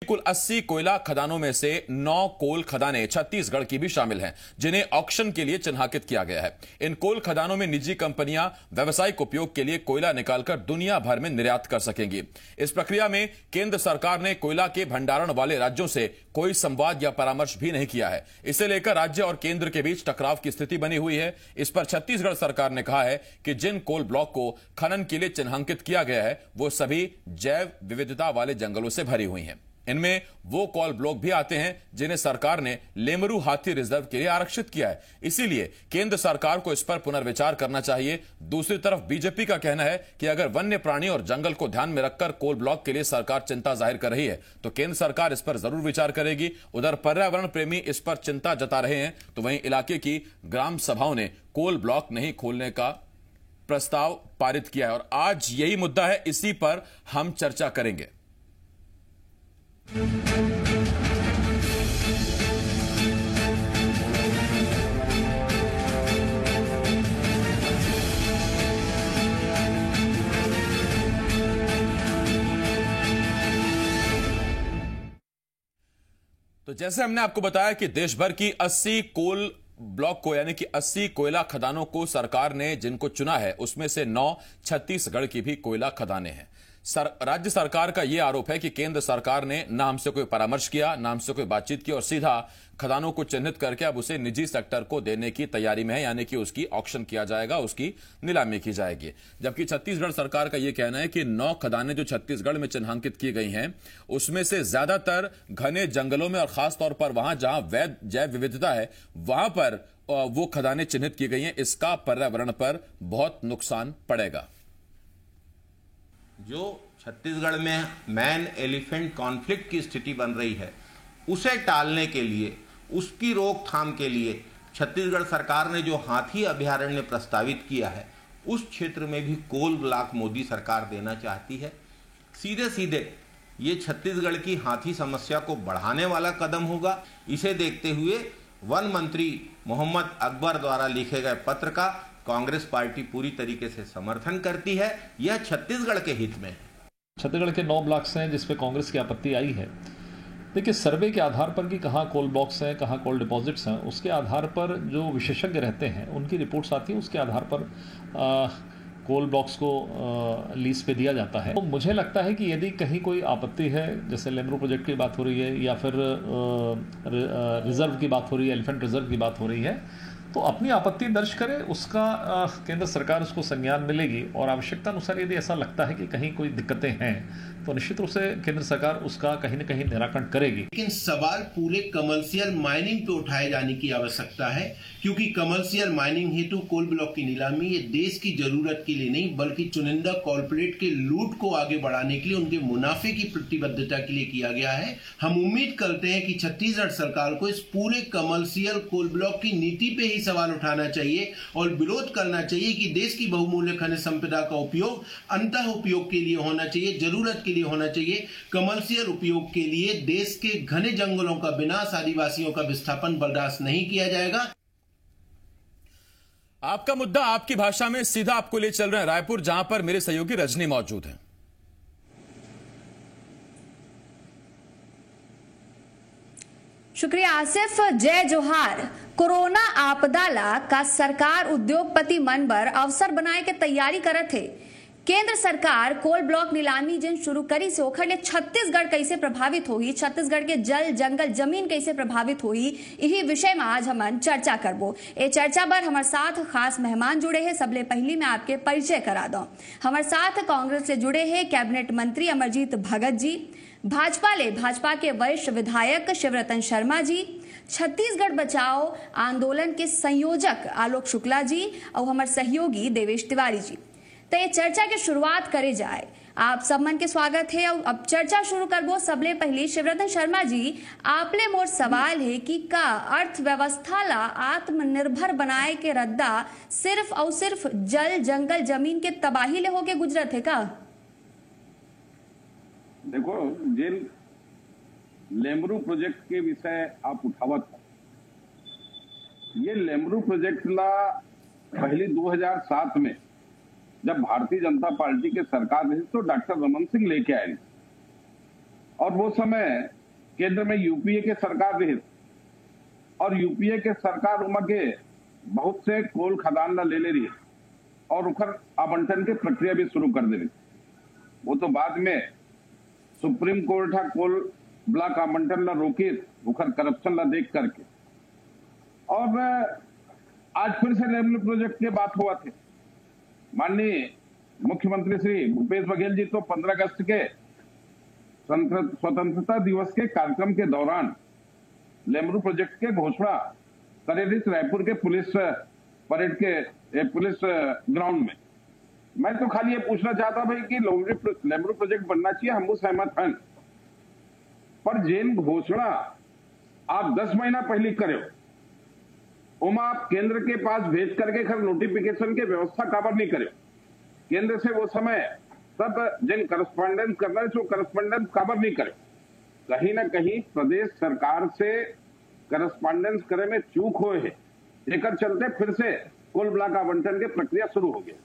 कुल 80 कोयला खदानों में से 9 कोल खदानें छत्तीसगढ़ की भी शामिल हैं, जिन्हें ऑक्शन के लिए चिन्हांकित किया गया है। इन कोल खदानों में निजी कंपनियां व्यावसायिक उपयोग के लिए कोयला निकालकर दुनिया भर में निर्यात कर सकेंगी। इस प्रक्रिया में केंद्र सरकार ने कोयला के भंडारण वाले राज्यों से कोई संवाद या परामर्श भी नहीं किया है। इसे लेकर राज्य और केंद्र के बीच टकराव की स्थिति बनी हुई है। इस पर छत्तीसगढ़ सरकार ने कहा है कि जिन कोल ब्लॉक को खनन के लिए चिन्हांकित किया गया है वो सभी जैव विविधता वाले जंगलों से भरी हुई हैं। इनमें वो कोल ब्लॉक भी आते हैं जिन्हें सरकार ने लेमरू हाथी रिजर्व के लिए आरक्षित किया है। इसीलिए केंद्र सरकार को इस पर पुनर्विचार करना चाहिए। दूसरी तरफ बीजेपी का कहना है कि अगर वन्य प्राणी और जंगल को ध्यान में रखकर कोल ब्लॉक के लिए सरकार चिंता जाहिर कर रही है तो केंद्र सरकार इस पर जरूर विचार करेगी। उधर पर्यावरण प्रेमी इस पर चिंता जता रहे हैं तो वहीं इलाके की ग्राम सभाओं ने कोल ब्लॉक नहीं खोलने का प्रस्ताव पारित किया है और आज यही मुद्दा है, इसी पर हम चर्चा करेंगे। तो जैसे हमने आपको बताया कि देश भर की 80 कोल ब्लॉक को यानी कि 80 कोयला खदानों को सरकार ने जिनको चुना है उसमें से 9 छत्तीसगढ़ की भी कोयला खदानें हैं। राज्य सरकार का यह आरोप है कि केंद्र सरकार ने ना हमसे कोई परामर्श किया, ना हमसे कोई बातचीत की और सीधा खदानों को चिन्हित करके अब उसे निजी सेक्टर को देने की तैयारी में है, यानी कि उसकी ऑक्शन किया जाएगा, उसकी नीलामी की जाएगी। जबकि छत्तीसगढ़ सरकार का यह कहना है कि 9 खदानें जो छत्तीसगढ़ में चिन्हांकित की गई हैं उसमें से ज्यादातर घने जंगलों में और खासतौर पर वहां जहां वैध जैव विविधता है वहां पर वो खदानें चिन्हित की गई हैं। इसका पर्यावरण पर बहुत नुकसान पड़ेगा। जो छत्तीसगढ़ में मैन एलिफेंट कॉन्फ्लिक्ट की स्थिति बन रही है उसे टालने के लिए, उसकी रोकथाम के लिए छत्तीसगढ़ सरकार ने जो हाथी अभयारण्य प्रस्तावित किया है उस क्षेत्र में भी कोल ब्लॉक मोदी सरकार देना चाहती है। सीधे सीधे ये छत्तीसगढ़ की हाथी समस्या को बढ़ाने वाला कदम होगा। इसे देखते हुए वन मंत्री मोहम्मद अकबर द्वारा लिखे गए पत्र का कांग्रेस पार्टी पूरी तरीके से समर्थन करती है। यह छत्तीसगढ़ के हित में है। छत्तीसगढ़ के 9 ब्लॉक्स हैं जिसपे कांग्रेस की आपत्ति आई है। देखिए, सर्वे के आधार पर कि कहाँ कोल ब्लॉक्स हैं, कहाँ कोल डिपॉजिट्स हैं, उसके आधार पर जो विशेषज्ञ रहते हैं उनकी रिपोर्ट्स आती है, उसके आधार पर कोल ब्लॉक्स को लीज पे दिया जाता है। तो मुझे लगता है कि यदि कहीं कोई आपत्ति है, जैसे लेमरू प्रोजेक्ट की बात हो रही है या फिर रिजर्व की बात हो रही है, एलिफेंट रिजर्व की बात हो रही है, तो अपनी आपत्ति दर्ज करे, उसका केंद्र सरकार उसको संज्ञान मिलेगी और आवश्यकता अनुसार यदि ऐसा लगता है कि कहीं कोई दिक्कतें हैं तो निश्चित रूप से केंद्र सरकार उसका कहीं न कहीं निराकरण करेगी। लेकिन सवाल पूरे कमर्शियल माइनिंग पे उठाए जाने की आवश्यकता है, क्योंकि कमर्शियल माइनिंग हेतु कोल ब्लॉक की नीलामी ये देश की जरूरत के लिए नहीं बल्कि चुनिंदा कॉर्पोरेट के लूट को आगे बढ़ाने के लिए, उनके मुनाफे की प्रतिबद्धता के लिए किया गया है। हम उम्मीद करते हैं कि छत्तीसगढ़ सरकार को इस पूरे कमर्शियल कोल ब्लॉक की नीति पे ही सवाल उठाना चाहिए और विरोध करना चाहिए कि देश की बहुमूल्य खनिज संपदा का उपयोग अंतः उपयोग के लिए होना चाहिए, जरूरत के लिए होना चाहिए। कमर्शियल उपयोग के लिए देश के घने जंगलों का विनाश, आदिवासियों का विस्थापन बर्दाश्त नहीं किया जाएगा। आपका मुद्दा आपकी भाषा में सीधा आपको ले चल रहे हैं रायपुर, जहां पर मेरे सहयोगी रजनी मौजूद है। शुक्रिया आसिफ। जय जोहार। कोरोना आपदा ला का सरकार उद्योगपति मन बर अवसर बनाए के तैयारी करत थे। केंद्र सरकार कोल ब्लॉक नीलामी जिन शुरू करी से ओखर ले छत्तीसगढ़ कैसे प्रभावित होगी, छत्तीसगढ़ के जल जंगल जमीन कैसे प्रभावित होगी, यही विषय में आज हम चर्चा करबो। ए चर्चा पर हमारे साथ खास मेहमान जुड़े हैं। सबले पहली मैं आपके परिचय करा दूं। हमारे साथ कांग्रेस से जुड़े हैं कैबिनेट मंत्री अमरजीत भगत जी, भाजपा के वरिष्ठ विधायक शिवरतन शर्मा जी, छत्तीसगढ़ बचाओ आंदोलन के संयोजक आलोक शुक्ला जी और हमारे सहयोगी देवेश तिवारी जी। तो ये चर्चा की शुरुआत करे जाए। आप सब मन के स्वागत है और अब चर्चा शुरू करबो। सबले पहले शिवरतन शर्मा जी, आपले मोर सवाल है कि का अर्थव्यवस्था ला आत्मनिर्भर बनाए के रद्दा सिर्फ और सिर्फ जल जंगल जमीन के तबाही ले होके गुजरत है का? देखो, जिन लेमरू प्रोजेक्ट के विषय आप उठावत हो, ये लेमरू प्रोजेक्ट ला पहले 2007 में जब भारतीय जनता पार्टी के सरकार रही तो डॉक्टर रमन सिंह लेके आए और वो समय केंद्र में यूपीए के सरकार रही और यूपीए के सरकार उमा के बहुत से कोल खदान ले रही है और उखर आवंटन की प्रक्रिया भी शुरू कर दे रही। वो तो बाद में सुप्रीम कोर्ट है कोल ब्लॉक आवंटन ला रोकी उखर करप्शन ला देख करके। और आज फिर से लेमरू प्रोजेक्ट की बात हुआ थे। माननीय मुख्यमंत्री श्री भूपेश बघेल जी तो 15 अगस्त के स्वतंत्रता दिवस के कार्यक्रम के दौरान लेमरू प्रोजेक्ट के घोषणा करे रायपुर के पुलिस परेड के पुलिस ग्राउंड में। मैं तो खाली ये पूछना चाहता भाई कि लेमरू प्रोजेक्ट बनना चाहिए, हम सहमत हैं, पर जेन घोषणा आप 10 महीना पहले करे उमा आप केंद्र के पास भेज करके खर नोटिफिकेशन के व्यवस्था काबर नहीं करे। केंद्र से वो समय सब जिन करस्पॉन्डेंस करना है तो करस्पॉन्डेंस काबर नहीं करे। कहीं ना कहीं प्रदेश सरकार से करस्पॉन्डेंस करे में चूक हुए है, लेकर चलते फिर से कोल ब्लॉक आवंटन की प्रक्रिया शुरू हो गई।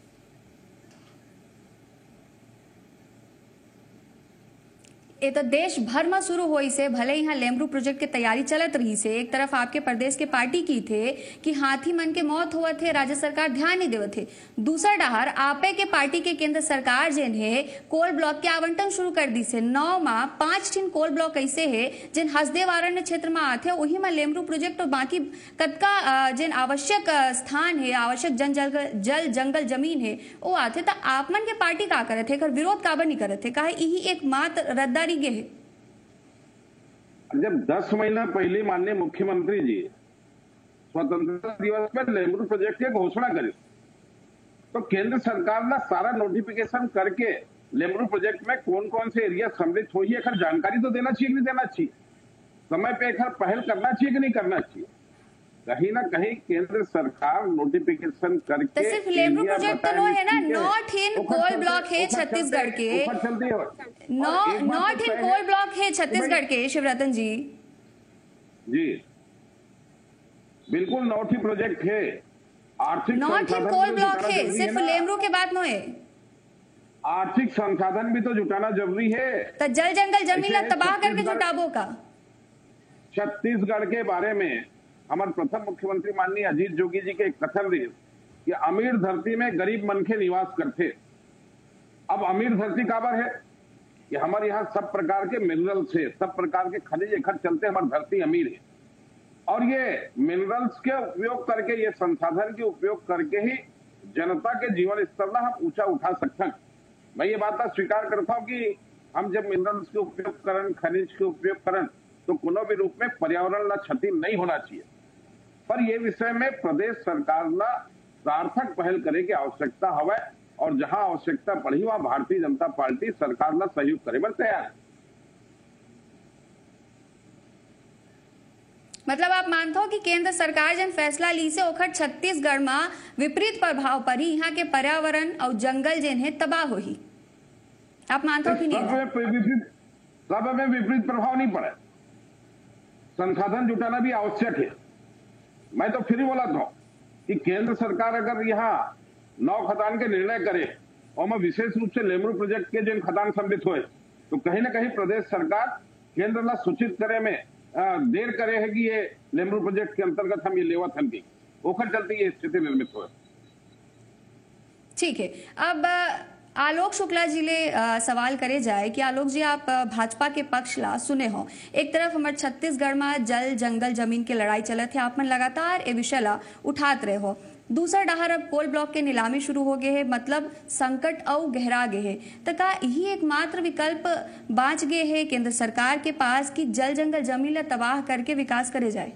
ये तो देश भर में शुरू हुई से भले यहाँ लेमरू प्रोजेक्ट की तैयारी चलत रही से। एक तरफ आपके प्रदेश के पार्टी की थे कि हाथी मन के मौत हुआ थे, राज्य सरकार ध्यान नहीं देवे थे। दूसरा डहर आपे के पार्टी के केंद्र सरकार जिन है कोल ब्लॉक के आवंटन शुरू कर दी से। 9 माह 5 ठिन कोल ब्लॉक ऐसे है जिन हसदेव अरण्य क्षेत्र में आते वही में लेमरू प्रोजेक्ट और बाकी कतका जिन आवश्यक स्थान है, आवश्यक जल जंगल जमीन है वो आते। तो आप मन के पार्टी का करे थे, विरोध काबर नहीं करे थे, कहा यही एक मात्र रद्दारी है। जब 10 महीना पहले माननीय मुख्यमंत्री जी स्वतंत्रता दिवस पर लेमरू प्रोजेक्ट की घोषणा करी तो केंद्र सरकार ने सारा नोटिफिकेशन करके लेमरू प्रोजेक्ट में कौन कौन से एरिया सम्मिलित हुई है जानकारी तो देना चाहिए कि नहीं देना चाहिए, समय पे पहल करना चाहिए कि नहीं करना चाहिए। कहीं ना कहीं केंद्र सरकार नोटिफिकेशन करके तो सिर्फ लेमरू प्रोजेक्ट तो है ना, 9 ठिन कोल ब्लॉक है छत्तीसगढ़ के, 9 ठिन कोल ब्लॉक है छत्तीसगढ़ के शिवरतन जी। जी बिल्कुल 9 ठिन प्रोजेक्ट है, आर्थिक 9 ठिन कोल ब्लॉक है, सिर्फ लेमरू के बात में है। आर्थिक संसाधन भी तो जुटाना जरूरी है। तो जल जंगल जमीन तबाह करके जुटाबो का। छत्तीसगढ़ के बारे में हमारे प्रथम मुख्यमंत्री माननीय अजीत जोगी जी के एक कथन रही कि अमीर धरती में गरीब मनखे निवास करते। अब अमीर धरती काबर है कि हमारे यहाँ सब प्रकार के मिनरल्स है, सब प्रकार के खनिज इकट्ठे चलते, हमारी धरती अमीर है और ये मिनरल्स के उपयोग करके, ये संसाधन के उपयोग करके ही जनता के जीवन स्तर ला हम ऊंचा उठा सकते हैं। मैं ये बात स्वीकार करता हूँ कि हम जब मिनरल्स के उपयोग करें, खनिज के उपयोग करें तो कोनो भी रूप में पर्यावरण ला क्षति नहीं होना चाहिए, पर यह विषय में प्रदेश सरकार ला सार्थक पहल करे की आवश्यकता हवे और जहां आवश्यकता पड़ी वहां भारतीय जनता पार्टी सरकार ला सहयोग करे बर तैयार है। मतलब आप मानते हो कि केंद्र सरकार जन फैसला ली से ओखर छत्तीसगढ़ में विपरीत प्रभाव पड़ी, यहाँ के पर्यावरण और जंगल जिन है तबाह हो ही, आप मानते हो कि नहीं? सब में विपरीत प्रभाव नहीं पड़े, संसाधन जुटाना भी आवश्यक है। मैं तो फिर ही बोला था कि केंद्र सरकार अगर यहाँ 9 खदान के निर्णय करे और मैं विशेष रूप से लेमरू प्रोजेक्ट के जिन खदान सम्मिलित हुए तो कहीं ना कहीं प्रदेश सरकार केंद्र ला सूचित करे में देर करे है कि ये लेमरू प्रोजेक्ट के अंतर्गत हम ये लेवत हन की ओखर चलती ये स्थिति निर्मित हुए। ठीक है, अब आलोक शुक्ला जी ले सवाल करे जाए कि आलोक जी आप भाजपा के पक्ष ला सुने हो, एक तरफ हमारे छत्तीसगढ़ में जल जंगल जमीन के लड़ाई चलत है, आप मन लगातार ए विषय ला उठात रहे हो। दूसरा डहर अब कोल ब्लॉक के नीलामी शुरू हो गए है, मतलब संकट और गहरा गए है, तो का यही एक मात्र विकल्प बाँच गए है केंद्र सरकार के पास कि जल जंगल जमीन ला तबाह करके विकास करे जाए?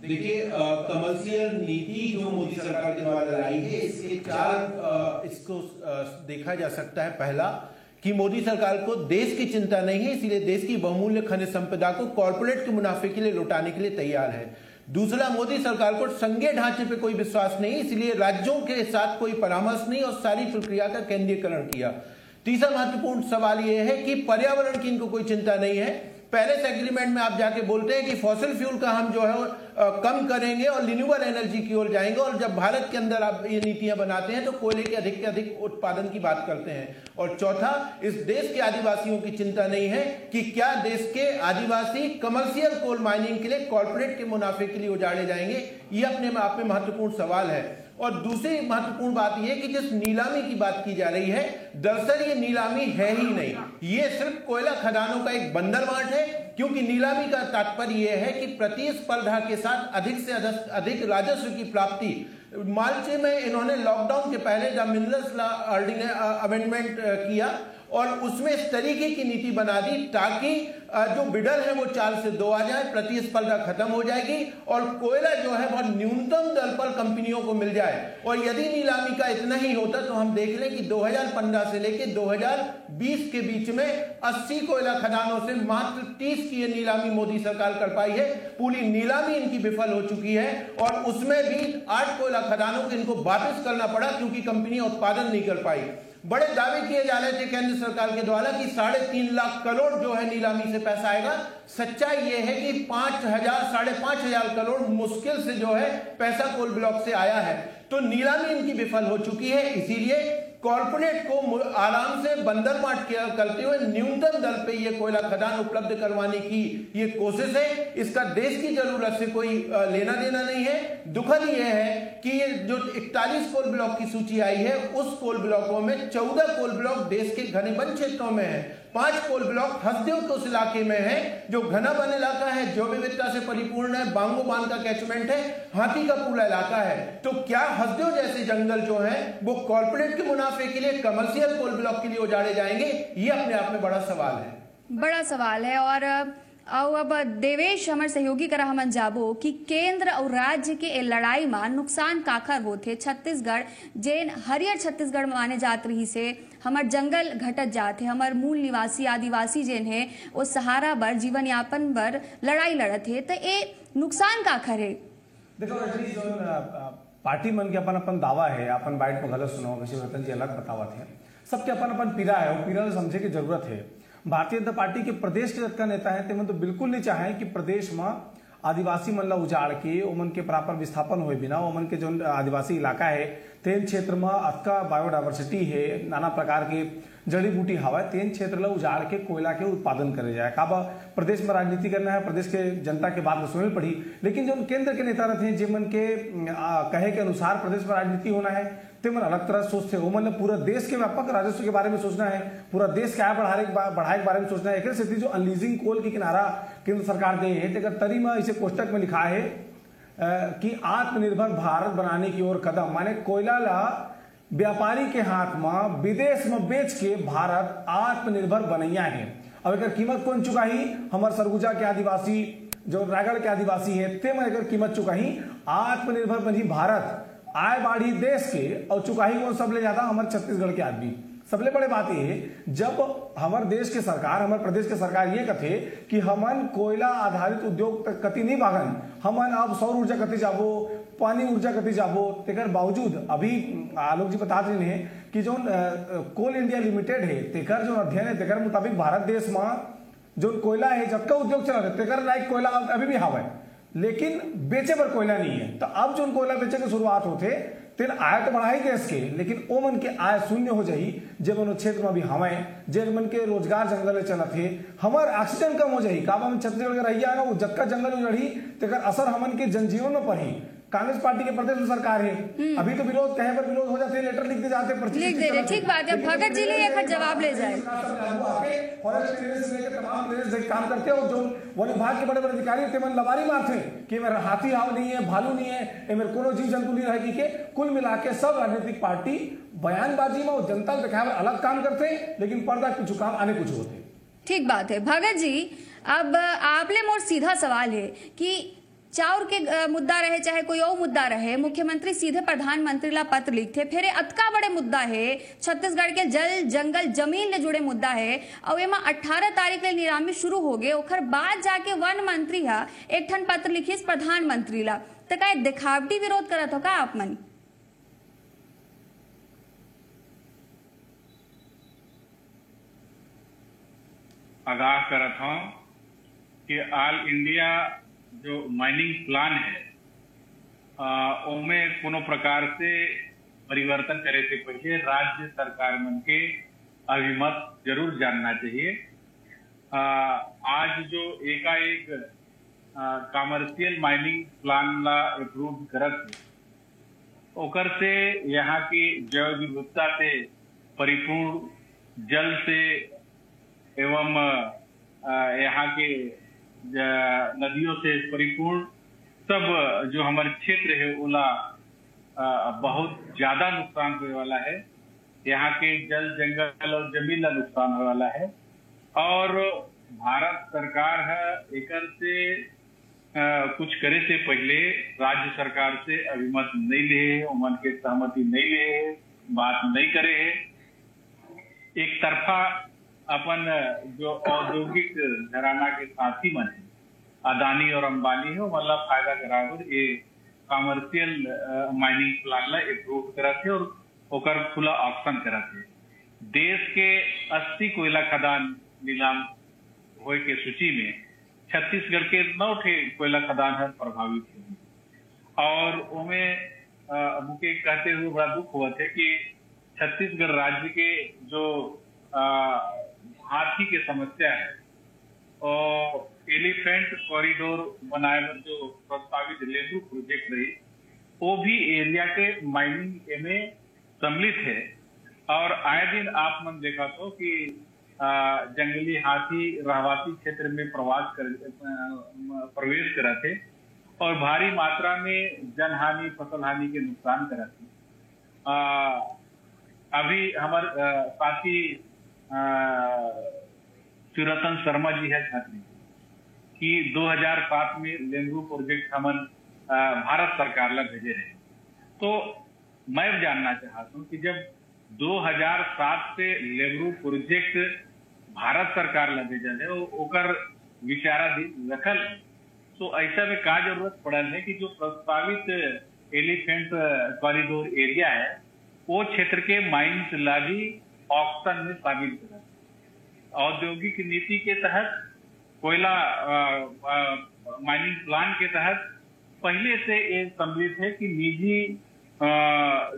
देखिए, कमर्शियल नीति जो मोदी सरकार के द्वारा लाई है, इसके 4 इसको देखा जा सकता है। पहला कि मोदी सरकार को देश की चिंता नहीं है, इसलिए देश की बहुमूल्य खनिज संपदा को कॉर्पोरेट के मुनाफे के लिए लौटाने के लिए तैयार है। दूसरा, मोदी सरकार को संघीय ढांचे पे कोई विश्वास नहीं, इसलिए राज्यों के साथ कोई परामर्श नहीं और सारी प्रक्रिया का केंद्रीयकरण किया। तीसरा महत्वपूर्ण सवाल यह है कि पर्यावरण की इनको कोई चिंता नहीं है, पेरिस एग्रीमेंट में आप जाके बोलते हैं कि फॉसिल फ्यूल का हम जो है कम करेंगे और रिन्यूएबल एनर्जी की ओर जाएंगे, और जब भारत के अंदर आप ये नीतियां बनाते हैं तो कोयले के अधिक उत्पादन की बात करते हैं। और चौथा, इस देश के आदिवासियों की चिंता नहीं है कि क्या देश के आदिवासी कमर्शियल कोल माइनिंग के लिए कॉर्पोरेट के मुनाफे के लिए उजाड़े जाएंगे, ये अपने आप में महत्वपूर्ण सवाल है। और दूसरी महत्वपूर्ण बात यह कि जिस नीलामी की बात की जा रही है, दरअसल ये नीलामी है ही नहीं, ये सिर्फ कोयला खदानों का एक बंदरगांठ है, क्योंकि नीलामी का तात्पर्य यह है कि प्रतिस्पर्धा के साथ अधिक से अधिक राजस्व की प्राप्ति। मार्च में इन्होंने लॉकडाउन के पहले द मिनरल्स लॉ अमेंडमेंट किया और उसमें इस तरीके की नीति बना दी ताकि जो बिडर है वो 4 से 2 आ जाए, प्रतिस्पर्धा खत्म हो जाएगी और कोयला जो है बहुत न्यूनतम दर पर कंपनियों को मिल जाए। और यदि नीलामी का इतना ही होता तो हम देख लें कि 2015 से लेकर 2020 के बीच में 80 कोयला खदानों से मात्र 30 की ये नीलामी मोदी सरकार कर पाई है। पूरी नीलामी इनकी विफल हो चुकी है और उसमें भी 8 कोयला खदानों को इनको वापस करना पड़ा क्योंकि कंपनियां उत्पादन नहीं कर पाई। बड़े दावे किए जा रहे थे केंद्र सरकार के द्वारा कि 3.5 लाख करोड़ जो है नीलामी से पैसा आएगा। सच्चाई यह है कि 5,000-5,500 करोड़ मुश्किल से जो है पैसा कोल ब्लॉक से आया है। तो नीलामी इनकी विफल हो चुकी है, इसीलिए कॉर्पोरेट को आराम से बंदरगांठ करते हुए न्यूनतम दर पे ये कोयला खदान उपलब्ध करवाने की ये कोशिश है। इसका देश की जरूरत से कोई लेना देना नहीं है। दुखद ये है कि ये जो 41 कोल ब्लॉक की सूची आई है, उस कोल ब्लॉकों में 14 कोल ब्लॉक देश के घने वन क्षेत्रों में है, 5 कोल ब्लॉक हसदेव के उस इलाके में है जो घना वन इलाका है, जो विविधता से परिपूर्ण है, बांगो बांध का कैचमेंट है, हाथी का पूरा इलाका है। तो क्या हसदेव जैसे जंगल जो है वो कॉर्पोरेट के मुनाफे के लिए, कमर्शियल कोल ब्लॉक के लिए उजाड़े जाएंगे? ये अपने आप में बड़ा सवाल है, बड़ा सवाल है। और अब देवेश हमर सहयोगी करा हमन जाबो कि केंद्र और राज्य के लड़ाई में नुकसान काखर होते। छत्तीसगढ़ जेन हरियर छत्तीसगढ़ माने जात रही से हमार जंगल घटत जाते, हमार मूल निवासी आदिवासी जेन है वो सहारा बर जीवन यापन बर लड़ाई लड़त है, तो ये नुकसान काखर है। देखो पार्टी मन के अपन अपन दावा है, अपन बाइट में गलत सुनाओ, रतन जी अलग बतावत है, सबके अपन अपन पीड़ा है, वो पीड़ा समझे की जरूरत है। भारतीय जनता पार्टी के प्रदेश के जतका नेता है ते मन तो बिल्कुल नहीं चाहे कि प्रदेश में आदिवासी मन ला उजाड़ के ओमन के प्रॉपर विस्थापन होए बिना ओमन के जो आदिवासी इलाका है तेन क्षेत्र में अतका बायोडाइवर्सिटी है, नाना प्रकार के जड़ी बूटी हवा है, तेन क्षेत्र ला उजाड़ के कोयला के उत्पादन करे जाए। काबा प्रदेश में राजनीति करना है, प्रदेश के जनता के बात सुननी पड़ी, लेकिन जो केंद्र के नेता रहते हैं जिमन के कहे के अनुसार प्रदेश में राजनीति होना है ते मन अलग तरह सोचते हो। मतलब पूरा देश के व्यापक राजस्व के बारे में सोचना है, पूरा देश क्या बढ़ाए के बारे में सोचना है। एक स्थिति जो अनलीजिंग कोल की किनारा केंद्र सरकार दे है, तरी में इसे कोष्टक में लिखा है कि आत्मनिर्भर भारत बनाने की ओर कदम, माने कोयला ला व्यापारी के हाथ में विदेश में बेच के भारत आत्मनिर्भर बनैया है। अब एक कीमत कौन चुका ही? हमारे सरगुजा के आदिवासी जो रायगढ़ के आदिवासी है ते में अगर कीमत चुका ही आत्मनिर्भर बनी भारत, आय बाढ़ी देश के और चुकाही कौन सब ले जाता? हमारे छत्तीसगढ़ के आदमी। सबले बड़े बात ये जब हमारे देश के सरकार, हमारे प्रदेश के सरकार ये कथे कि हमन कोयला आधारित उद्योग तक कति नहीं भागन, हमन अब सौर ऊर्जा कति जाबो, पानी ऊर्जा कति जाबो, तेकर बावजूद अभी आलोक जी बता रहे हैं कि जो कोल इंडिया लिमिटेड है तेकर जो अध्ययन है तेकर मुताबिक भारत देश में जो कोयला है जबका उद्योग चला रहे तेकर लाइक कोयला अभी भी हवा है, लेकिन बेचे पर कोयला नहीं है। तो अब जो कोयला बेचे की शुरुआत होते तेन आय तो बढ़ाई देश के, लेकिन ओ मन के आय शून्य हो जाही जब उन क्षेत्र में भी हवाएं जेन मन के रोजगार जंगल चलत है, हमार ऑक्सीजन कम हो जाही। काबा में छत्तीसगढ़ के रहिया ना वो जतका जंगल उजड़ी तेकर असर हमन के जनजीवन में पड़ी। कांग्रेस पार्टी के प्रदेश में सरकार है, अभी तो विरोध कहे पर विरोध हो जाते हैं, लेटर लिखते जाते हैं, लिख दे रहे, ठीक बात है। भगत जी ने एक जवाब ले जाए, फॉरेस्ट काम करते हो जो वन विभाग के बड़े बड़े अधिकारी थे मन लबारी मारते कि मेरा हाथी हाव नहीं है, भालू नहीं है, मेरे कोनो जीव जंतु नहीं रहेगी के। कुल मिला के सब राजनीतिक पार्टी बयानबाजी में जनता को दिखाए अलग काम करते हैं, लेकिन पर्दा कुछ काम आने कुछ होते। ठीक बात है। भगत जी अब आपले मोर सीधा सवाल है कि चाउर के मुद्दा रहे चाहे कोई और मुद्दा रहे, मुख्यमंत्री सीधे प्रधानमंत्री ला पत्र लिखते, फिर अतका बड़े मुद्दा है छत्तीसगढ़ के जल जंगल जमीन ले जुड़े मुद्दा है और एमा 18 तारीख ले नीलामी शुरू हो गए, ओखर बाद जाके वन मंत्री हा एक ठन पत्र लिखिस प्रधानमंत्री ला, तो का दिखावटी विरोध करत हो का आप मन? आगाह करत हूं कि ऑल इंडिया जो माइनिंग प्लान है उसमें कोनो प्रकार से परिवर्तन करे से पहले राज्य सरकार मन के अभिमत जरूर जानना चाहिए। आज जो एकाएक कमर्शियल माइनिंग प्लान ला अप्रूव करत है ओकर से यहाँ की जैव विविधता से परिपूर्ण जल से एवं यहाँ के नदियों से परिपूर्ण सब जो हमारे क्षेत्र है ओला बहुत ज्यादा नुकसान होने वाला है। यहाँ के जल जंगल और जमीन का नुकसान होने वाला है और भारत सरकार है एकर से कुछ करे से पहले राज्य सरकार से अभिमत नहीं ले है, उमन के सहमति नहीं ले है, बात नहीं करे है। एक तरफा अपन जो औद्योगिक घराना के साथी मन है अदानी और अंबानी है मतलब फायदा कराकर ये कमर्शियल माइनिंग प्लान ला अप्रूव कराते और ओकर खुला ऑक्शन कराते। देश के 80 कोयला खदान नीलाम होए के सूची में छत्तीसगढ़ के 9 कोयला खदान है प्रभावित हुए और उनमें मुझे कहते हुए बड़ा दुख हुआ था कि छत्तीसगढ़ राज्य के जो हाथी की समस्या है और एलिफेंट कॉरिडोर बनाए जो प्रस्तावित लेंगरू प्रोजेक्ट रही वो भी एरिया के माइनिंग में सम्मिलित है और आए दिन आप मन देखा तो कि जंगली हाथी रहवासी क्षेत्र में प्रवेश करा थे और भारी मात्रा में जनहानि फसल हानि के नुकसान करा थे। अभी हमारे साथी शिवरतन शर्मा जी है छात्री कि 2007 में लेंगरू प्रोजेक्ट हमन भारत सरकार ला भेजे रहे। तो मैं जानना चाहता हूँ कि जब 2007 से लेंगरू प्रोजेक्ट भारत सरकार ला भेजल है ओकर विचाराधीन रखल तो ऐसा में का जरूरत पड़ल है कि जो प्रस्तावित एलिफेंट कॉरिडोर एरिया है वो क्षेत्र के माइंस ला भी ऑक्शन में शामिल करा। औद्योगिक नीति के तहत कोयला माइनिंग प्लान के तहत पहले से ये सम्मिलित है कि निजी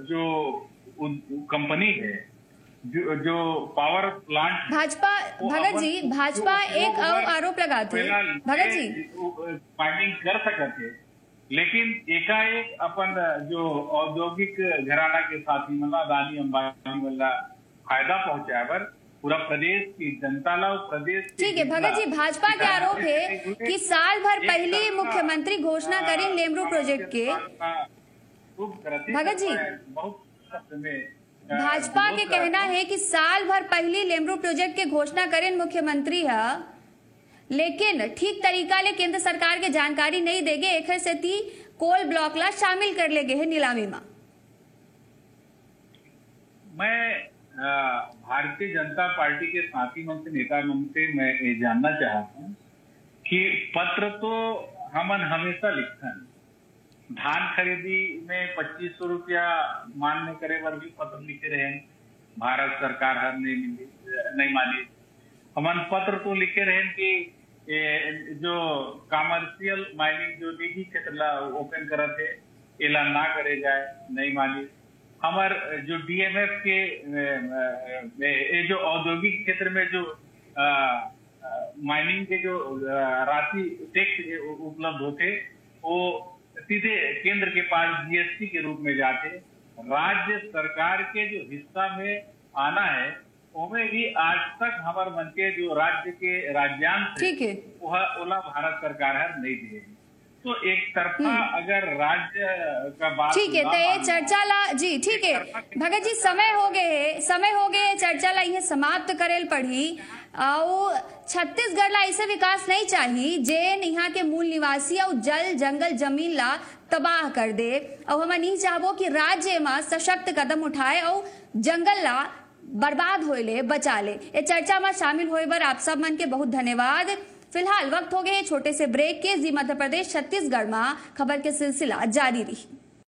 जो कंपनी है जो पावर प्लांट भाजपा भगत जी भाजपा एक आरोप लगाते हैं भगत जी माइनिंग कर सकते लेकिन एकाएक अपन जो औद्योगिक घराना के साथी मतलब अदानी अंबानी वाला फायदा पहुंचाए पर पूरा प्रदेश की जनता ला प्रदेश ठीक है भगत जी भाजपा के आरोप है कि साल भर पहले मुख्यमंत्री घोषणा करें लेमरू प्रोजेक्ट के भगत जी भाजपा के कहना है कि साल भर पहले लेमरू प्रोजेक्ट के घोषणा करें मुख्यमंत्री है लेकिन ठीक तरीका ले केंद्र सरकार के जानकारी नहीं देगे एक से कोल ब्लॉक ला शामिल कर लेगे है नीलामी में। मैं भारतीय जनता पार्टी के साथी मन से नेता मन से मैं ये जानना चाहता हूँ कि पत्र तो हमन हमेशा लिखते हैं। धान खरीदी में 2500 रुपया मान्य करे पर भी पत्र लिखे रहे भारत सरकार हर नहीं मानी। हमन पत्र तो लिखे रहे कि जो कमर्शियल माइनिंग जो निजी क्षेत्र ला ओपन करे थे एला ना करे जाए नहीं मानी। हमार जो डीएमएफ के जो औद्योगिक क्षेत्र में जो माइनिंग के जो राशि टैक्स उपलब्ध होते वो सीधे केंद्र के पास जीएसटी के रूप में जाते। राज्य सरकार के जो हिस्सा में आना है उनमें भी आज तक हमारे मन के जो राज्य के राज्यांश वह ओला भारत सरकार है नहीं दिए। तो एक तरफा अगर राज्य का बात ठीक है तो ये चर्चा ला जी ठीक है भगत जी समय हो गए चर्चा ला ये समाप्त करेल पड़ी और छत्तीसगढ़ ला ऐसे विकास नहीं चाहिए जेन यहाँ के मूल निवासी और जल जंगल जमीन ला तबाह कर दे और हम नहीं चाहबो कि राज्य में सशक्त कदम उठाए और जंगल ला बर्बाद होए ले बचा ले। ये चर्चा में शामिल होए बर आप सब मन के बहुत धन्यवाद। फिलहाल वक्त हो गए छोटे से ब्रेक के। जी मध्य प्रदेश छत्तीसगढ़ में खबर के सिलसिला जारी रही।